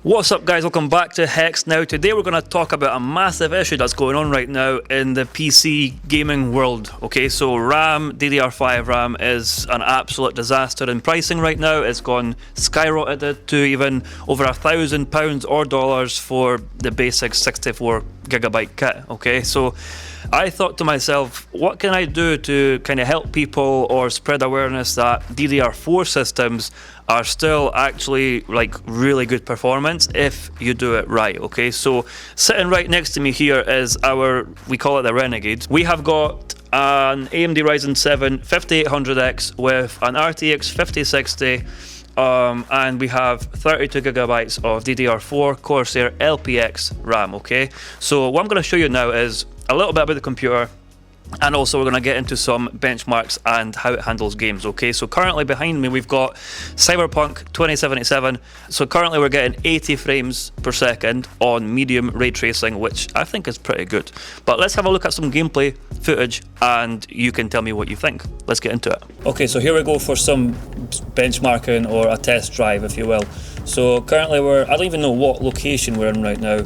What's up guys, welcome back to Hex. Now today we're going to talk about a massive issue that's going on right now in the PC gaming world. Okay, so RAM, DDR5 RAM is an absolute disaster in pricing right now. It's gone skyrocketed to even over £1,000 or dollars for the basic 64GB kit. Okay, so I thought to myself, what can I do to kind of help people or spread awareness that DDR4 systems are still actually like really good performance if you do it right. Okay, so sitting right next to me here is we call it the Renegade. We have got an AMD Ryzen 7 5800X with an RTX 5060 and we have 32GB of DDR4 Corsair LPX RAM. Okay, so what I'm going to show you now is a little bit about the computer, and also we're going to get into some benchmarks and how it handles games. Okay, so currently behind me we've got Cyberpunk 2077. So currently we're getting 80 frames per second on medium ray tracing, which I think is pretty good. But let's have a look at some gameplay footage and you can tell me what you think. Let's get into it. Okay, so here we go for some benchmarking, or a test drive if you will. So currently I don't even know what location we're in right now.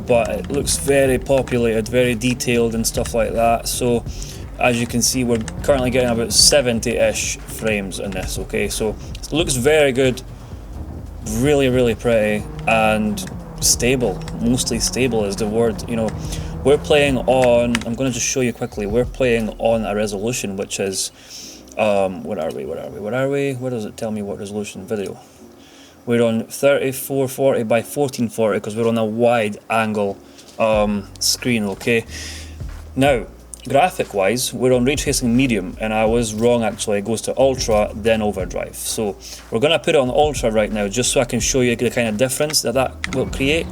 But it looks very populated, very detailed and stuff like that. So as you can see, we're currently getting about 70-ish frames in this. Okay, so it looks very good, really pretty and stable. Mostly stable is the word. You know, we're playing on, I'm going to just show you quickly, we're playing on a resolution which is where are we, where does it tell me what resolution? Video. We're on 3440 by 1440 because we're on a wide angle screen. Okay, now graphic wise we're on ray tracing medium, and I was wrong actually. It goes to ultra then overdrive. So we're going to put it on ultra right now just so I can show you the kind of difference that will create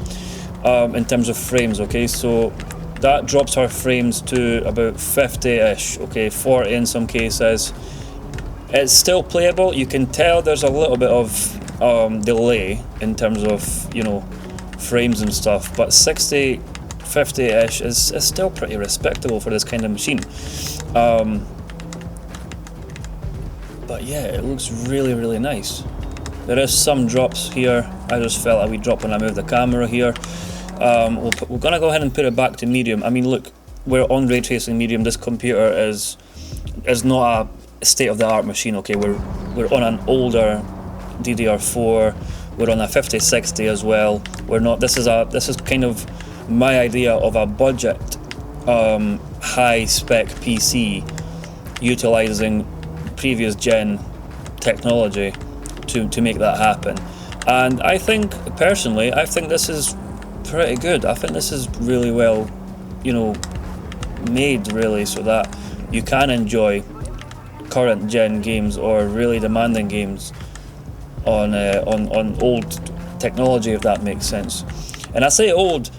in terms of frames. Okay, so that drops our frames to about 50-ish, okay, 40 in some cases. It's still playable. You can tell there's a little bit of delay in terms of, you know, frames and stuff, but 60, 50-ish is still pretty respectable for this kind of machine. But yeah, it looks really nice. There is some drops here. I just felt a wee drop when I moved the camera here. We're gonna go ahead and put it back to medium. I mean, look, we're on ray tracing medium. This computer is not a state-of-the-art machine. Okay, we're on an older DDR4, we're on a 5060 as well. We're not, this is kind of my idea of a budget high spec PC utilizing previous gen technology to make that happen. And I think personally, I think this is pretty good. I think this is really well, you know, made really, so that you can enjoy current gen games or really demanding games on old technology, if that makes sense. And I say old,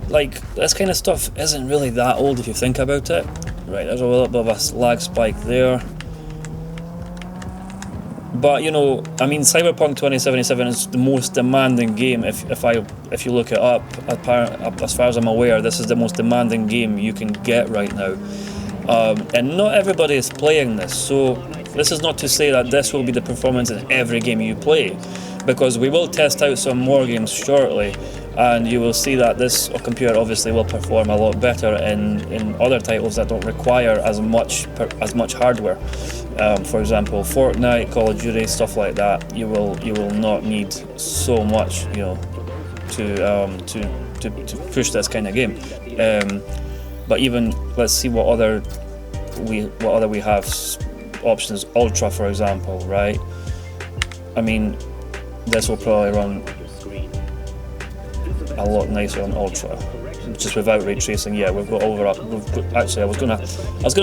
like this kind of stuff isn't really that old if you think about it. Right, there's a little bit of a lag spike there. But you know, I mean, Cyberpunk 2077 is the most demanding game. If you look it up, as far as I'm aware, this is the most demanding game you can get right now. And not everybody is playing this, so this is not to say that this will be the performance in every game you play, because we will test out some more games shortly, and you will see that this computer obviously will perform a lot better in other titles that don't require as much hardware. For example, Fortnite, Call of Duty, stuff like that. You will not need so much, you know, to push this kind of game. But even, let's see what other we have options. Ultra, for example, right? I mean, this will probably run a lot nicer on ultra, just without ray tracing. Yeah, we've got actually, I was gonna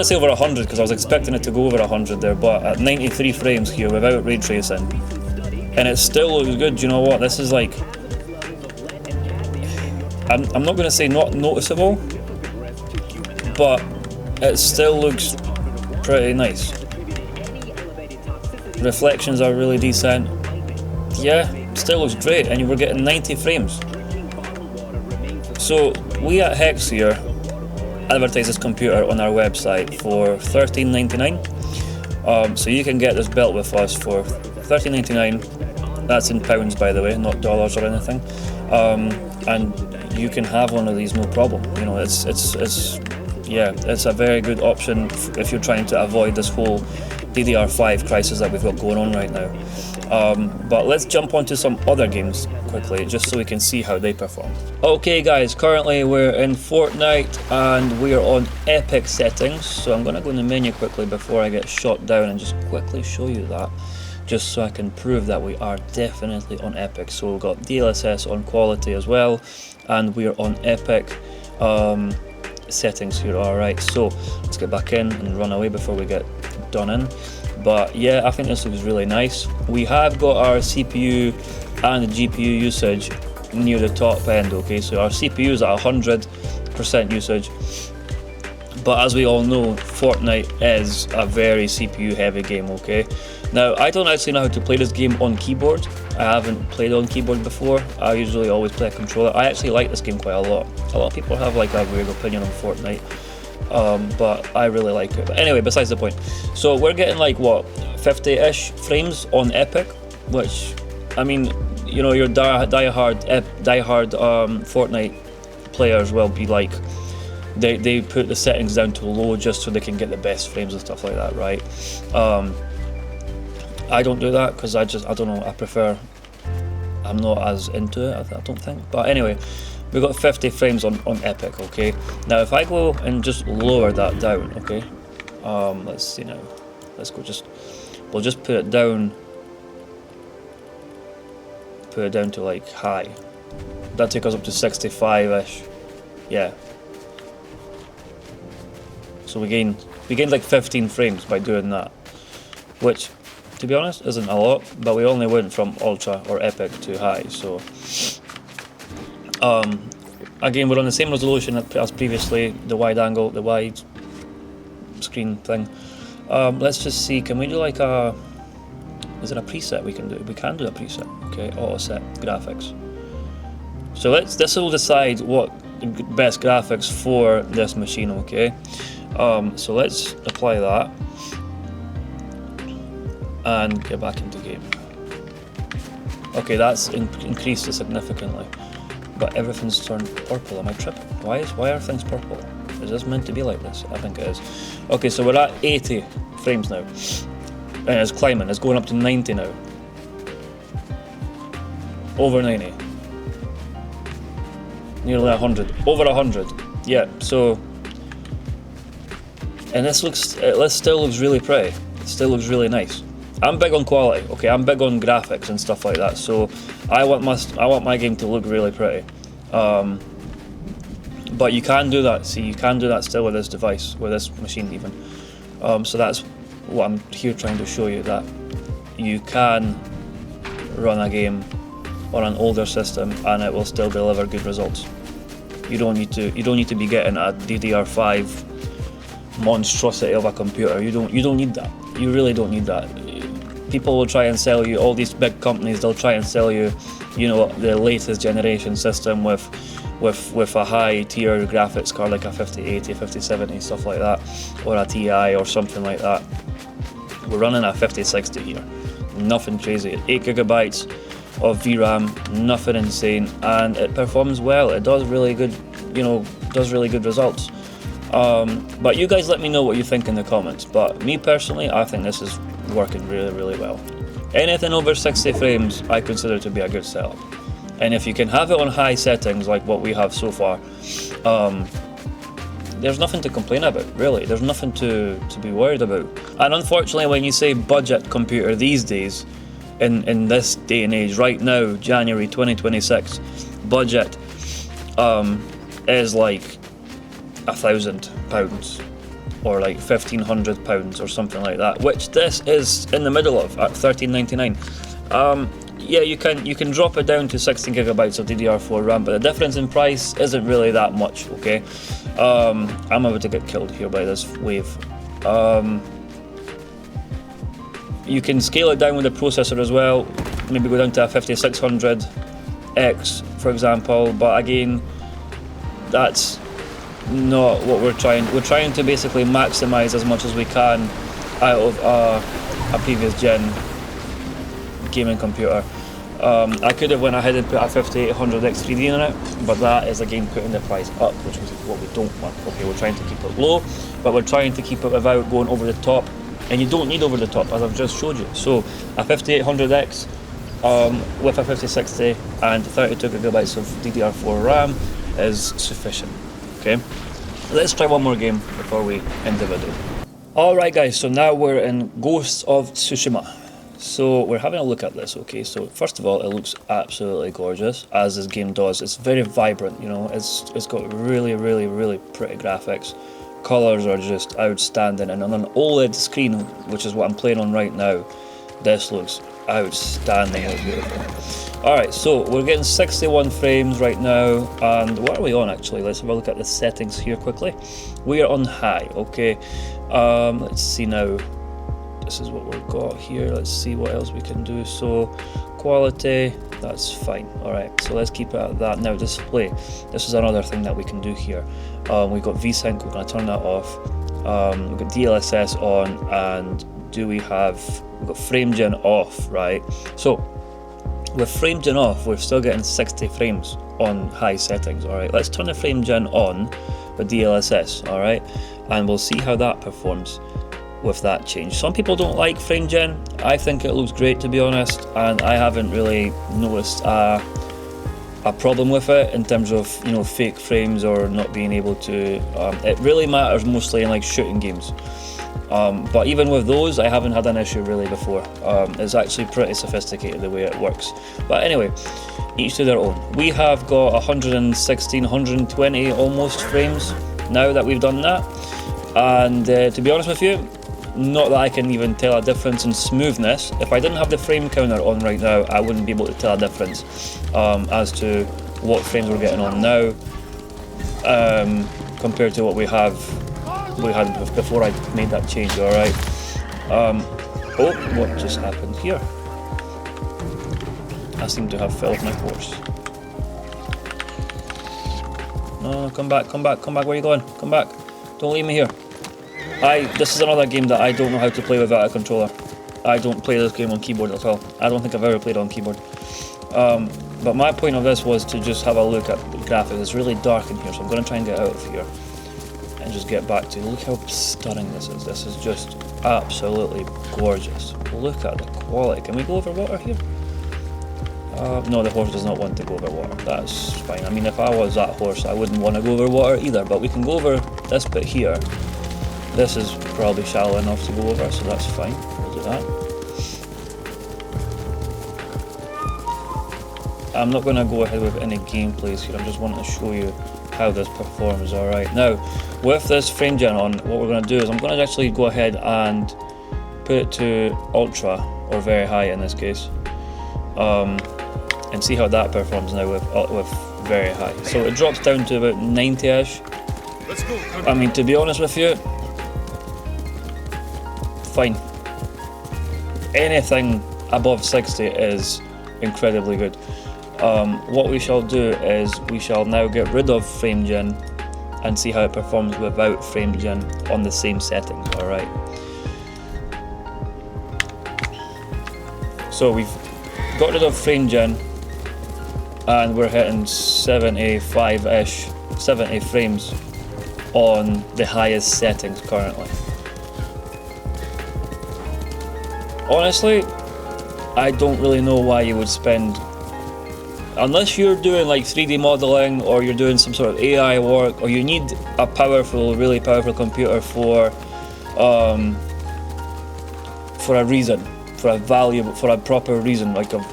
say over 100 because I was expecting it to go over 100 there, but at 93 frames here without ray tracing, and it still looks good. You know what? This is like, I'm not gonna say not noticeable, but it still looks pretty nice. Reflections are really decent. Yeah, still looks great, and we're getting 90 frames. So we at Hex here advertise this computer on our website for $13.99. So you can get this built with us for $13.99 That's in pounds, by the way, not dollars or anything. And you can have one of these no problem. You know, it's a very good option if you're trying to avoid this whole DDR5 crisis that we've got going on right now. But let's jump onto some other games quickly, just so we can see how they perform. Okay guys, currently we're in Fortnite and we're on epic settings, so I'm going to go in the menu quickly before I get shot down and just quickly show you that, just so I can prove that we are definitely on epic. So we've got DLSS on quality as well, and we're on epic settings here. Alright, so let's get back in and run away before we get done in. But yeah, I think this looks really nice. We have got our CPU and the GPU usage near the top end, okay? So our CPU is at 100% usage. But as we all know, Fortnite is a very CPU heavy game, okay? Now, I don't actually know how to play this game on keyboard. I haven't played on keyboard before. I usually always play a controller. I actually like this game quite a lot. A lot of people have like a weird opinion on Fortnite. But I really like it. But anyway, besides the point. So we're getting like what, 50-ish frames on epic, which, I mean, you know, your die-hard Fortnite players will be like, they put the settings down to low just so they can get the best frames and stuff like that, right? I don't do that because I don't know, I'm not as into it, I don't think. But anyway, we've got 50 frames on epic, okay? Now if I go and just lower that down, okay? Let's see now. Let's go we'll just put it down to like high. That take us up to 65-ish. Yeah. So we gained like 15 frames by doing that, which, to be honest, isn't a lot, but we only went from ultra or epic to high. So again, we're on the same resolution as previously, the wide screen thing. Let's just see, can we do like is it a preset we can do? We can do a preset, okay, auto set graphics. So this will decide what the best graphics for this machine, okay? So let's apply that and get back into game. Okay, that's increased it significantly, but everything's turned purple. Am I tripping? Why are things purple? Is this meant to be like this? I think it is. Okay, so we're at 80 frames now, and it's climbing. It's going up to 90 now. Over 90. Nearly 100. Over 100. Yeah. So. And this still looks really pretty. It still looks really nice. I'm big on quality, okay? I'm big on graphics and stuff like that. So I want my game to look really pretty. But you can do that. See, you can do that still with this device, with this machine even. So that's what I'm here trying to show you, that you can run a game on an older system and it will still deliver good results. You don't need to be getting a DDR5 monstrosity of a computer. You don't need that. You really don't need that. People will try and sell you, all these big companies, they'll try and sell you, you know, the latest generation system with a high tier graphics card like a 5080, 5070, stuff like that, or a TI or something like that. We're running a 5060 here. Nothing crazy. 8 gigabytes of VRAM, nothing insane, and it performs well. It does really good, you know, does really good results. But you guys let me know what you think in the comments. But me personally, I think this is working really, really well. Anything over 60 frames I consider to be a good setup. And if you can have it on high settings like what we have so far, there's nothing to complain about, really. There's nothing to be worried about. And unfortunately, when you say budget computer these days, in this day and age, right now, January 2026, budget is like £1,000 or like £1,500 or something like that, which this is in the middle of at £13.99. Yeah, you can drop it down to 16 gigabytes of DDR4 RAM, but the difference in price isn't really that much, okay? I'm about to get killed here by this wave. You can scale it down with the processor as well, maybe go down to a 5600X, for example, but again, that's not what we're trying. We're trying to basically maximize as much as we can out of a previous gen gaming computer. I could have went ahead and put a 5800X 3D in it, but that is again putting the price up, which is what we don't want. Okay, we're trying to keep it low, but we're trying to keep it without going over the top, and you don't need over the top, as I've just showed you. So a 5800X with a 5060 and 32 gigabytes of DDR4 RAM is sufficient. Okay, let's try one more game before we end the video. Alright guys, so now we're in Ghosts of Tsushima. So we're having a look at this, okay? So first of all, it looks absolutely gorgeous, as this game does. It's very vibrant, you know, it's got really, really, really pretty graphics. Colors are just outstanding, and on an OLED screen, which is what I'm playing on right now, this looks outstandingly beautiful. Alright, so we're getting 61 frames right now, and what are we on actually? Let's have a look at the settings here quickly. We are on high, okay? Let's see now. This is what we've got here. Let's see what else we can do. So quality, that's fine. Alright, so let's keep it at that. Now display, this is another thing that we can do here. We've got VSync, we're going to turn that off. We've got DLSS on, and we've got frame gen off, right? So with frame gen off, we're still getting 60 frames on high settings. Alright, let's turn the frame gen on with DLSS, alright, and we'll see how that performs with that change. Some people don't like frame gen. I think it looks great, to be honest, and I haven't really noticed a problem with it in terms of, you know, fake frames or not being able to. It really matters mostly in like shooting games, but even with those, I haven't had an issue really before. It's actually pretty sophisticated the way it works. But anyway, each to their own. We have got 116, 120 almost frames now that we've done that, and to be honest with you, not that I can even tell a difference in smoothness. If I didn't have the frame counter on right now, I wouldn't be able to tell a difference as to what frames we're getting on now compared to what we had before I made that change. Alright. Oh, what just happened here? I seem to have filled my course. No, come back, where are you going? Come back, don't leave me here. This is another game that I don't know how to play without a controller. I don't play this game on keyboard at all. I don't think I've ever played on keyboard. But my point of this was to just have a look at the graphics. It's really dark in here, so I'm going to try and get out of here and just get back to, look how stunning this is. This is just absolutely gorgeous. Look at the quality. Can we go over water here? No, the horse does not want to go over water. That's fine. I mean, if I was that horse, I wouldn't want to go over water either, but we can go over this bit here. This is probably shallow enough to go over, so that's fine. We'll do that. I'm not going to go ahead with any gameplays here. I'm just wanting to show you how this performs. Alright, now with this frame gen on, what we're going to do is I'm going to actually go ahead and put it to ultra, or very high in this case, and see how that performs now with very high. So it drops down to about 90ish. I mean, to be honest with you, fine. Anything above 60 is incredibly good. What we shall do is we shall now get rid of frame gen and see how it performs without frame gen on the same settings. Alright, so we've got rid of frame gen and we're hitting 75-ish, 70 frames on the highest settings currently. Honestly, I don't really know why you would spend, unless you're doing like 3D modeling or you're doing some sort of AI work, or you need a powerful, really powerful computer for a reason, for a proper reason, like an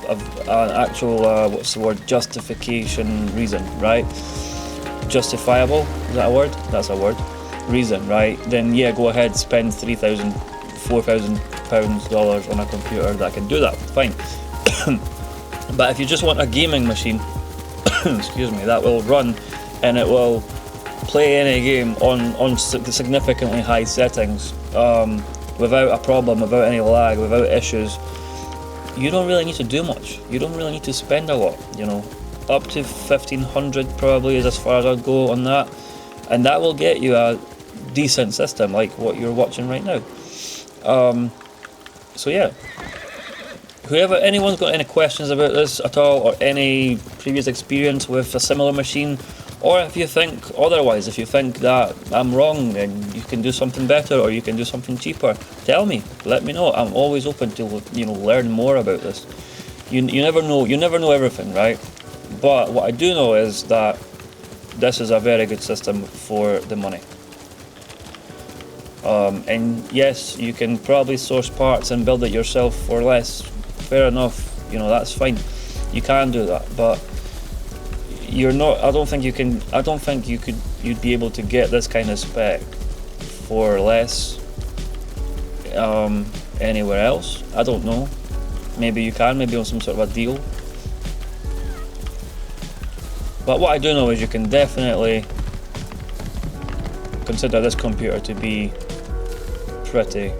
actual what's the word, justification reason, right? Justifiable, is that a word? That's a word. Reason, right? Then yeah, go ahead, spend $3,000, $4,000 on a computer that can do that, fine. But if you just want a gaming machine, excuse me, that will run and it will play any game on significantly high settings without a problem, without any lag, without issues, you don't really need to do much. You don't really need to spend a lot, you know. Up to 1,500 probably is as far as I'd go on that, and that will get you a decent system like what you're watching right now. So yeah, anyone's got any questions about this at all, or any previous experience with a similar machine, or if you think otherwise, if you think that I'm wrong and you can do something better or you can do something cheaper, tell me, let me know. I'm always open to, learn more about this. You never know everything, right? But what I do know is that this is a very good system for the money. And yes, you can probably source parts and build it yourself for less. Fair enough, that's fine. You can do that, but I don't think you'd be able to get this kind of spec for less anywhere else. I don't know. Maybe you can, maybe on some sort of a deal. But what I do know is you can definitely consider this computer to be pretty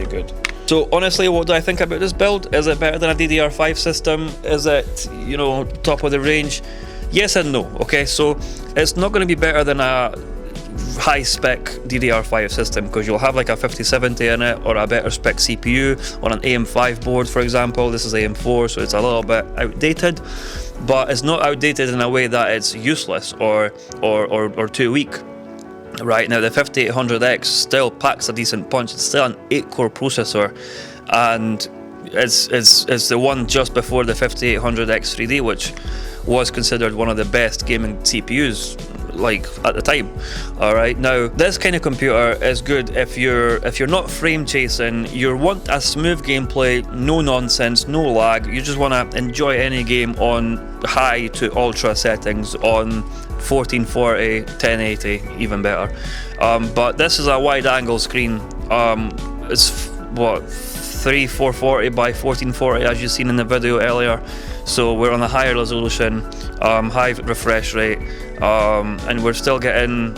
good. So honestly, what do I think about this build? Is it better than a DDR5 system? Is it, top of the range? Yes and no. Okay, so it's not going to be better than a high spec DDR5 system, because you'll have like a 5070 in it, or a better spec CPU on an AM5 board, for example. This is AM4, so it's a little bit outdated, but it's not outdated in a way that it's useless or too weak. Right now, the 5800X still packs a decent punch. It's still an 8-core processor, and it's the one just before the 5800X 3D, which was considered one of the best gaming CPUs at the time. Alright, now this kind of computer is good if you're not frame chasing, you want a smooth gameplay, no nonsense, no lag, you just want to enjoy any game on high to ultra settings, on 1440, 1080, even better. But this is a wide angle screen. It's what, 3440 by 1440, as you've seen in the video earlier. So we're on a higher resolution, high refresh rate, and we're still getting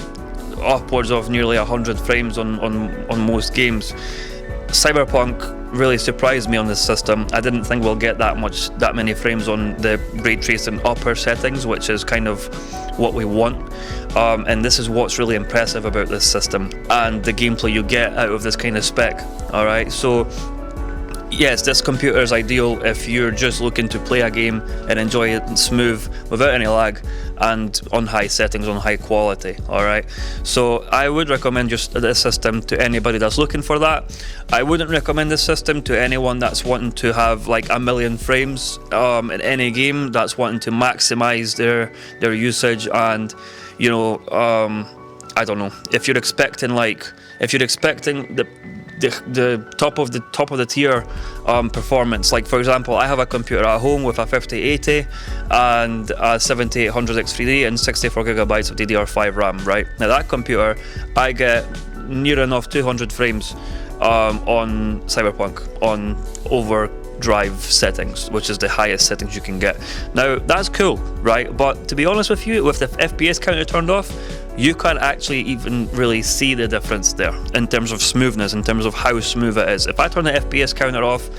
upwards of nearly 100 frames on most games. Cyberpunk really surprised me on this system. I didn't think we'll get that many frames on the ray tracing upper settings, which is kind of what we want. And this is what's really impressive about this system and the gameplay you get out of this kind of spec. Alright, so yes, this computer is ideal if you're just looking to play a game and enjoy it smooth without any lag and on high settings, on high quality. Alright, so I would recommend just this system to anybody that's looking for that. I wouldn't recommend this system to anyone that's wanting to have like a million frames in any game, that's wanting to maximize their usage. And I don't know, if you're expecting the top of the tier performance. Like, for example, I have a computer at home with a 5080 and a 7800X 3D and 64GB of DDR5 RAM, right? Now that computer, I get near enough 200 frames on Cyberpunk on overdrive settings, which is the highest settings you can get. Now that's cool, right? But to be honest with you, with the FPS counter turned off, you can't actually even really see the difference there in terms of smoothness, in terms of how smooth it is. If I turn the FPS counter off,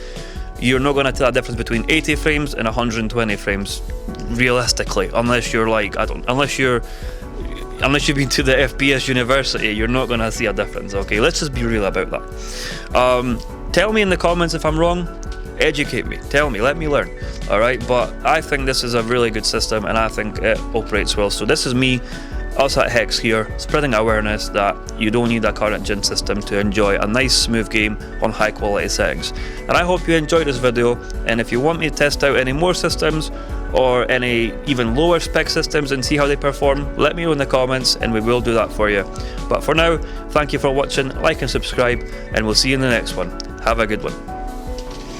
you're not going to tell the difference between 80 frames and 120 frames, realistically, unless you're like, unless you've been to the FPS university, you're not going to see a difference. Okay, let's just be real about that. Tell me in the comments if I'm wrong. Educate me, tell me, let me learn. Alright, but I think this is a really good system and I think it operates well. So this is me, us at Hex here, spreading awareness that you don't need a current gen system to enjoy a nice smooth game on high quality settings. And I hope you enjoyed this video, and if you want me to test out any more systems or any even lower spec systems and see how they perform, let me know in the comments and we will do that for you. But for now, thank you for watching, like and subscribe, and we'll see you in the next one. Have a good one.